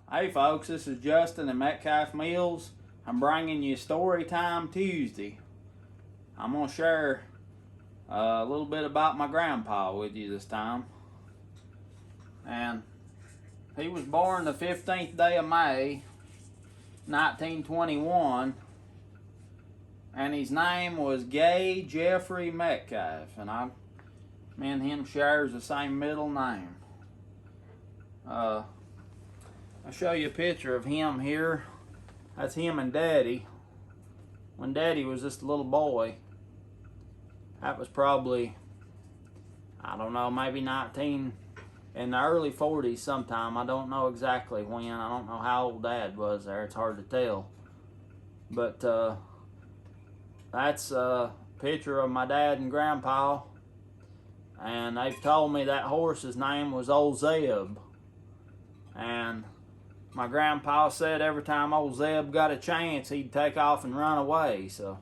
Hey folks, this is Justin at Metcalf Mills. I'm bringing you Story Time Tuesday. I'm going to share a little bit about my grandpa with you this time. And he was born the 15th day of May, 1921. And his name was Gay Jeffrey Metcalf. And me and him shares the same middle name. I'll show you a picture of him here. That's him and Daddy. When Daddy was just a little boy. That was probably, I don't know, maybe in the early 40s sometime. I don't know exactly when. I don't know how old Dad was there. It's hard to tell. But that's a picture of my dad and Grandpa. And they've told me that horse's name was Old Zeb. And my grandpa said every time old Zeb got a chance, he'd take off and run away. So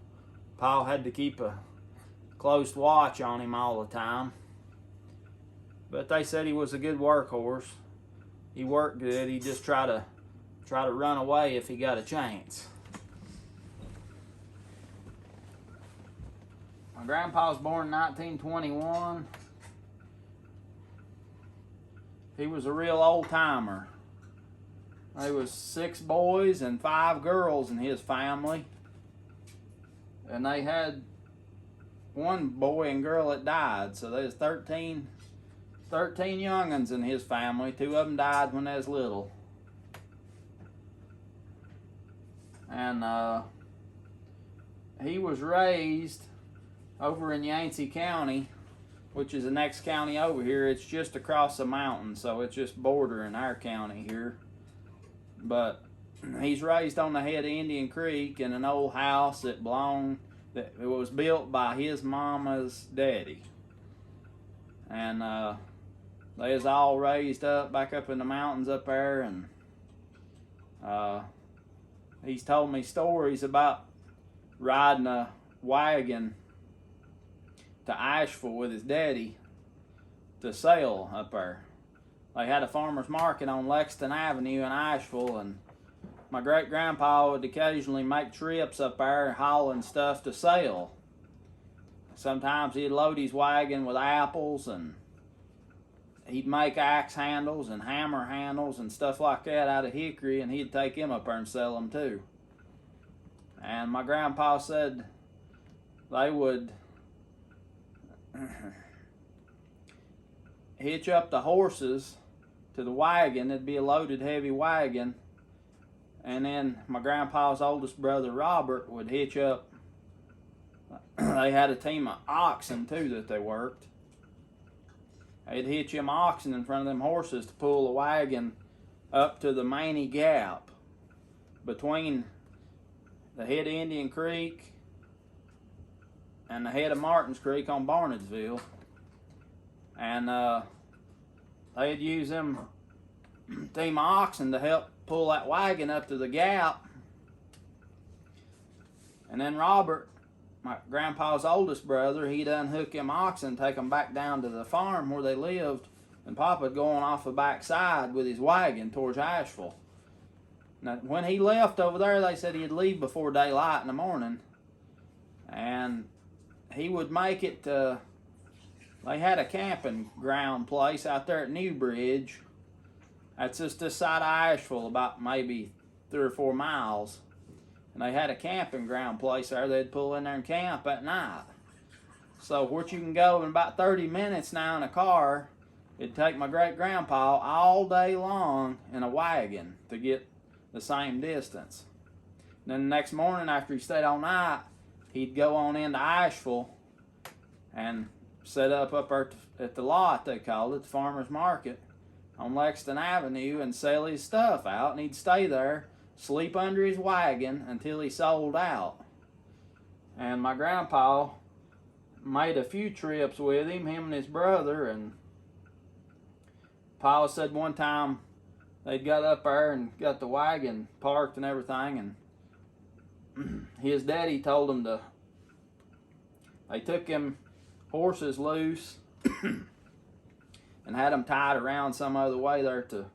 Pa had to keep a close watch on him all the time. But they said he was a good workhorse. He worked good. He just try to run away if he got a chance. My grandpa was born in 1921. He was a real old timer. There was 6 boys and 5 girls in his family. And they had one boy and girl that died. So there's 13 young'uns in his family. 2 of them died when they was little. And he was raised over in Yancey County, which is the next county over here. It's just across the mountain, so it's just bordering our county here. But he's raised on the head of Indian Creek in an old house that was built by his mama's daddy. And they was all raised up back up in the mountains up there, and he's told me stories about riding a wagon to Asheville with his daddy to sell up there. They had a farmer's market on Lexington Avenue in Asheville, and my great-grandpa would occasionally make trips up there hauling stuff to sell. Sometimes he'd load his wagon with apples, and he'd make axe handles and hammer handles and stuff like that out of hickory, and he'd take them up there and sell them too. And my grandpa said they would hitch up the horses to the wagon. It'd be a loaded heavy wagon, and then my grandpa's oldest brother Robert would hitch up. They had a team of oxen too that they worked. They'd hitch them oxen in front of them horses to pull the wagon up to the Maney Gap between the head of Indian Creek and the head of Martin's Creek on Barnardsville. And they'd use them team of oxen to help pull that wagon up to the gap. And then Robert, my grandpa's oldest brother, he'd unhook them oxen, take them back down to the farm where they lived, and Papa'd go on off the back side with his wagon towards Asheville. Now, when he left over there, they said he'd leave before daylight in the morning, and he would make it to, they had a camping ground place out there at Newbridge. That's just this side of Asheville, about maybe 3 or 4 miles. And they had a camping ground place there. They'd pull in there and camp at night. So which you can go in about 30 minutes now in a car. It'd take my great-grandpa all day long in a wagon to get the same distance. And then the next morning after he stayed all night, he'd go on into Asheville and set up there at the lot, they called it, the farmer's market, on Lexington Avenue, and sell his stuff out. And he'd stay there, sleep under his wagon until he sold out. And my grandpa made a few trips with him and his brother, and Pa said one time they'd got up there and got the wagon parked and everything, and his daddy told them they took him horses loose and had them tied around some other way there to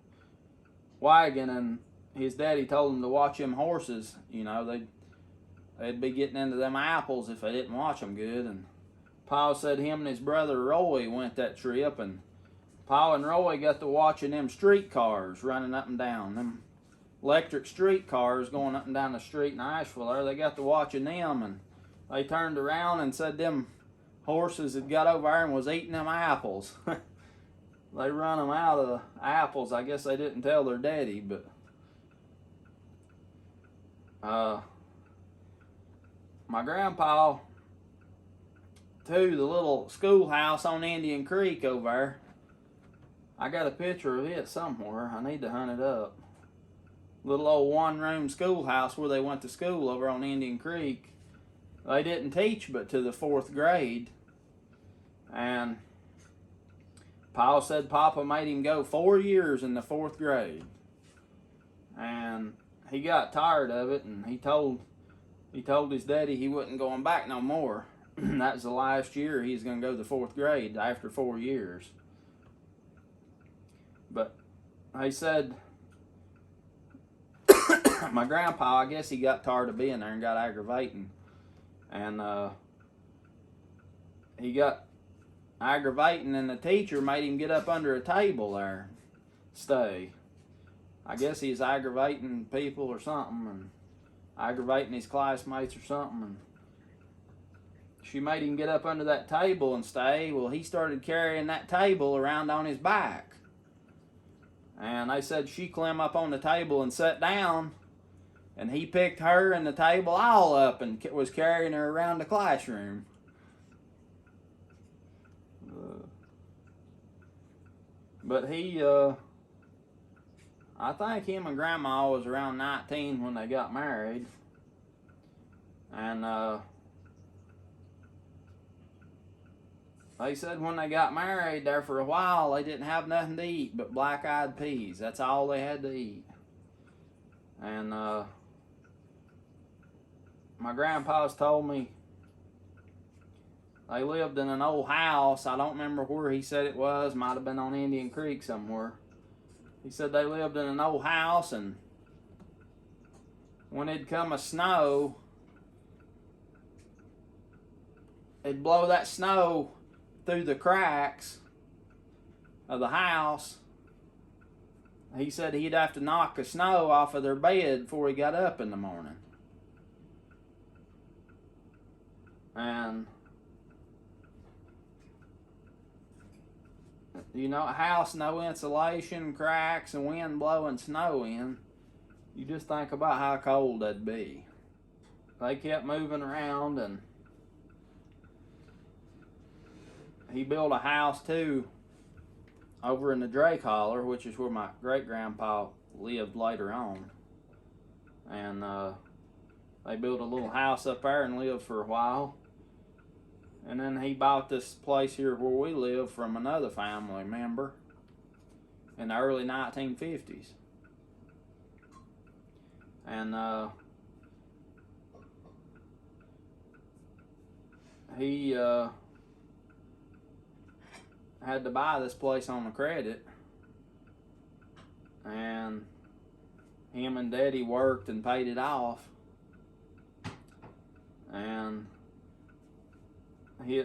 Wagon, and his daddy told him to watch them horses. You know, they'd be getting into them apples if they didn't watch them good. And Pa said him and his brother Roy went that trip, and Pa and Roy got to watching them streetcars running up and down, them electric streetcars going up and down the street in Asheville there. They got to watching them, and they turned around and said them horses had got over there and was eating them apples. They run them out of the apples. I guess they didn't tell their daddy, but my grandpa, too, the little schoolhouse on Indian Creek over there, I got a picture of it somewhere. I need to hunt it up. Little old one-room schoolhouse where they went to school over on Indian Creek. They didn't teach but to the 4th grade. And Pa said Papa made him go 4 years in the 4th grade. And he got tired of it, and he told his daddy he wasn't going back no more. That was the last year he was going to go to the 4th grade after 4 years. But he said my grandpa, I guess he got tired of being there and got aggravating. And he got aggravating, and the teacher made him get up under a table there, stay. I guess he's aggravating people or something, and aggravating his classmates or something, and she made him get up under that table and stay. Well, he started carrying that table around on his back, and they said she climbed up on the table and sat down, and he picked her and the table all up and was carrying her around the classroom. But he, I think him and Grandma was around 19 when they got married. And they said when they got married there for a while, they didn't have nothing to eat but black-eyed peas. That's all they had to eat. And my grandpa's told me they lived in an old house. I don't remember where he said it was. Might have been on Indian Creek somewhere. He said they lived in an old house, and when it'd come a snow, it'd blow that snow through the cracks of the house. He said he'd have to knock the snow off of their bed before he got up in the morning. And you know, a house, no insulation, cracks, and wind blowing snow in. You just think about how cold that'd be. They kept moving around, and he built a house too over in the Drake Holler, which is where my great-grandpa lived later on. And they built a little house up there and lived for a while. And then he bought this place here where we live from another family member in the early 1950s. And he had to buy this place on the credit. And him and Daddy worked and paid it off. And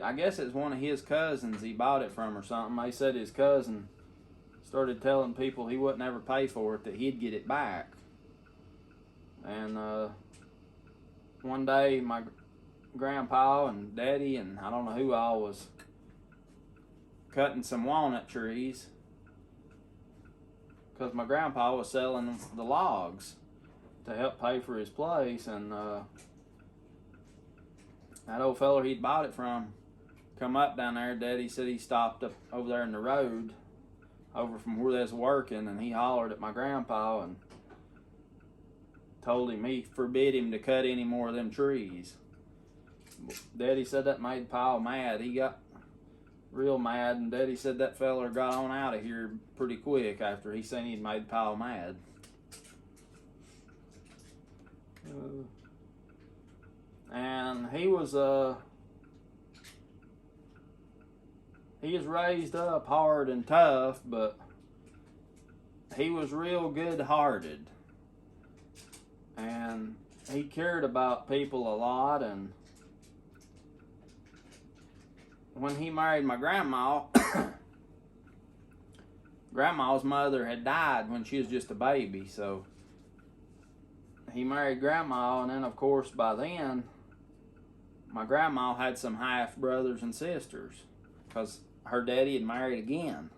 I guess it's one of his cousins he bought it from or something. They said his cousin started telling people he wouldn't ever pay for it, that he'd get it back. And one day my grandpa and Daddy and I don't know who all was cutting some walnut trees because my grandpa was selling the logs to help pay for his place. And that old feller he'd bought it from come up down there. Daddy said he stopped up over there in the road over from where they was working, and he hollered at my grandpa and told him he forbid him to cut any more of them trees. Daddy said that made Pa mad. He got real mad, and Daddy said that feller got on out of here pretty quick after he seen he'd made Pa mad. And he was raised up hard and tough, but he was real good-hearted, and he cared about people a lot. And when he married my grandma, Grandma's mother had died when she was just a baby, so he married Grandma, and then of course by then my grandma had some half brothers and sisters because her daddy had married again.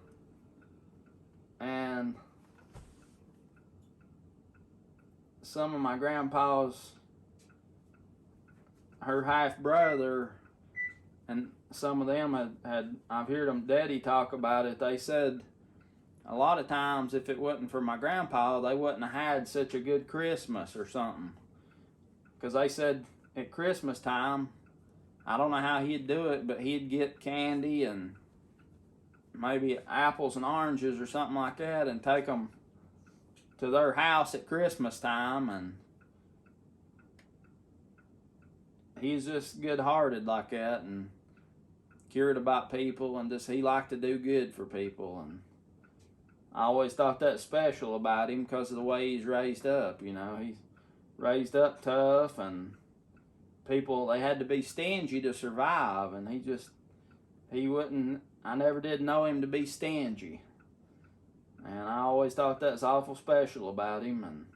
And some of my grandpa's, her half brother, and some of them had I've heard them daddy talk about it. They said a lot of times if it wasn't for my grandpa, they wouldn't have had such a good Christmas or something. Because they said at Christmas time, I don't know how he'd do it, but he'd get candy and maybe apples and oranges or something like that and take them to their house at Christmas time. And he's just good-hearted like that and cared about people, and just he liked to do good for people. And I always thought that special about him because of the way he's raised up. You know, he's raised up tough, and people, they had to be stingy to survive, and he wouldn't, I never did know him to be stingy. And I always thought that's awful special about him. And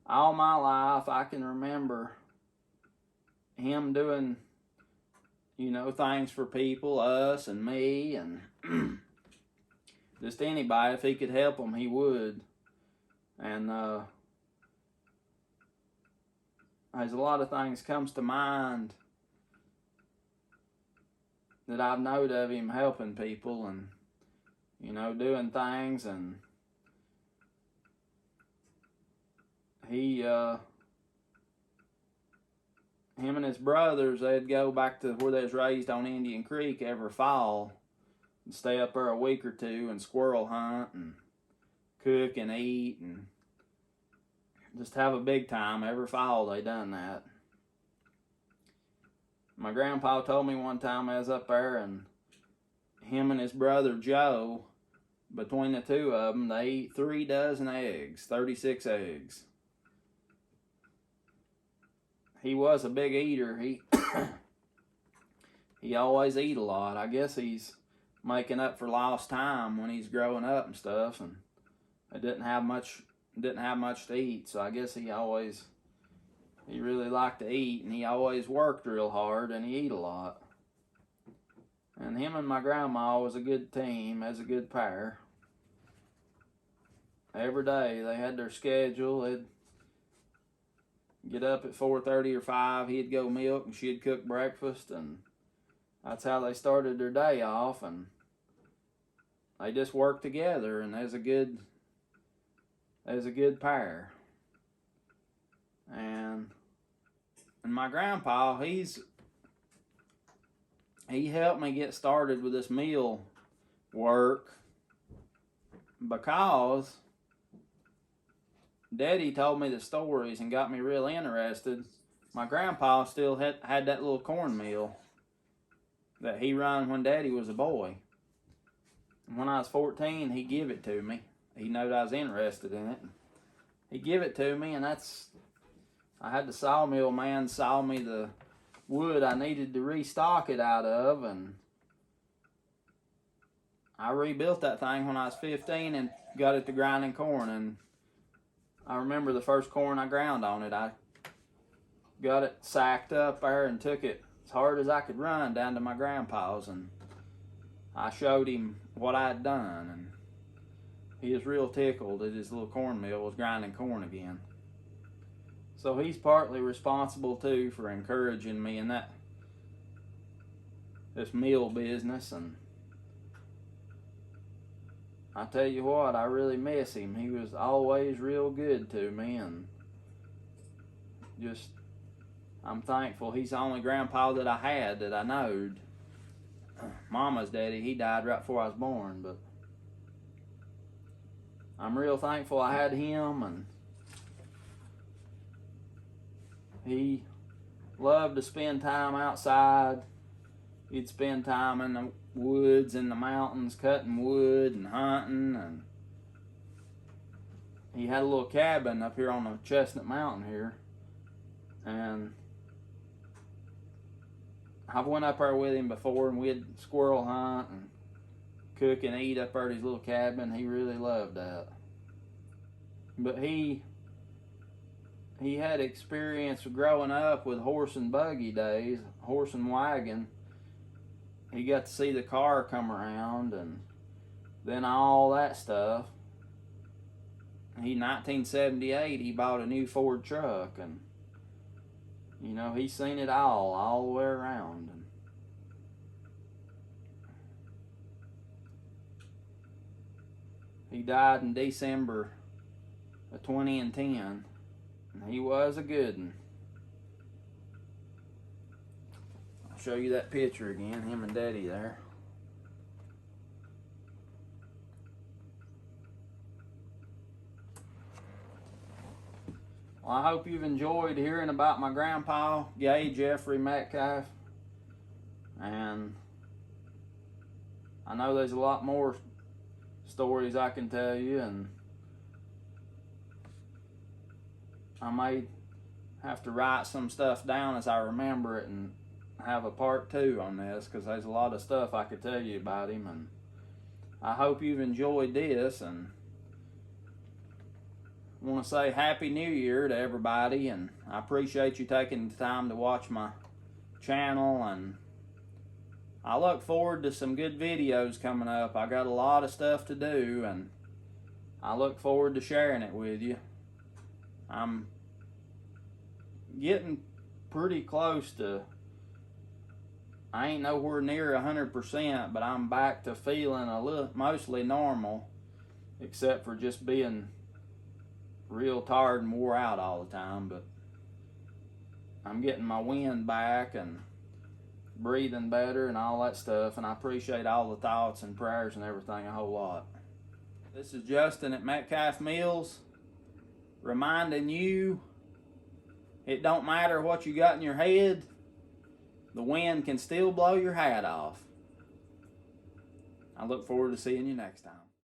all my life I can remember him doing, you know, things for people, us and me, and just anybody. If he could help them, he would. And there's a lot of things comes to mind that I've known of him helping people and, you know, doing things. And he, him and his brothers, they'd go back to where they was raised on Indian Creek every fall and stay up there a week or two and squirrel hunt and cook and eat and just have a big time. Every fall they done that. My grandpa told me one time I was up there, and him and his brother Joe, between the two of them, they eat 3 dozen eggs, 36 eggs. He was a big eater. He always eat a lot. I guess he's making up for lost time when he's growing up and stuff, and I didn't have much to eat. So I guess he really liked to eat, and he always worked real hard, and he ate a lot. And him and my grandma was a good team, as a good pair. Every day they had their schedule. They'd get up at 4:30 or 5. He'd go milk, and she'd cook breakfast, and that's how they started their day off. And they just worked together, and as a good pair. And my grandpa, he helped me get started with this meal work because Daddy told me the stories and got me real interested. My grandpa still had that little cornmeal that he run when Daddy was a boy. And when I was 14, he give it to me. He knew I was interested in it. He give it to me, and I had the sawmill man saw me the wood I needed to restock it out of, and I rebuilt that thing when I was 15 and got it to grinding corn. And I remember the first corn I ground on it. I got it sacked up there and took it as hard as I could run down to my grandpa's, and I showed him what I had done, and he was real tickled that his little cornmeal was grinding corn again. So he's partly responsible too for encouraging me in this meal business. And I tell you what, I really miss him. He was always real good to me, and just, I'm thankful. He's the only grandpa that I had that I knowed. Mama's daddy, he died right before I was born, but I'm real thankful I had him. And he loved to spend time outside. He'd spend time in the woods and the mountains cutting wood and hunting, and he had a little cabin up here on the Chestnut Mountain here, and I've went up there with him before, and we'd squirrel hunt and cook and eat up there at his little cabin. He really loved that. But he had experience growing up with horse and buggy days, horse and wagon. He got to see the car come around and then all that stuff. 1978, he bought a new Ford truck, and you know, he's seen it all the way around. And he died in December of 2010, and he was a good one. I'll show you that picture again, him and Daddy there. Well, I hope you've enjoyed hearing about my grandpa, Gay Jeffrey Metcalf. And I know there's a lot more stories I can tell you, and I may have to write some stuff down as I remember it and have a part 2 on this, because there's a lot of stuff I could tell you about him. And I hope you've enjoyed this, and I want to say Happy New Year to everybody, and I appreciate you taking the time to watch my channel, and I look forward to some good videos coming up. I got a lot of stuff to do, and I look forward to sharing it with you. I'm getting pretty close to, I ain't nowhere near 100%, but I'm back to feeling a little, mostly normal, except for just being real tired and wore out all the time. But I'm getting my wind back and breathing better and all that stuff, and I appreciate all the thoughts and prayers and everything a whole lot. This is Justin at Metcalf Mills, reminding you, it don't matter what you got in your head, the wind can still blow your hat off. I look forward to seeing you next time.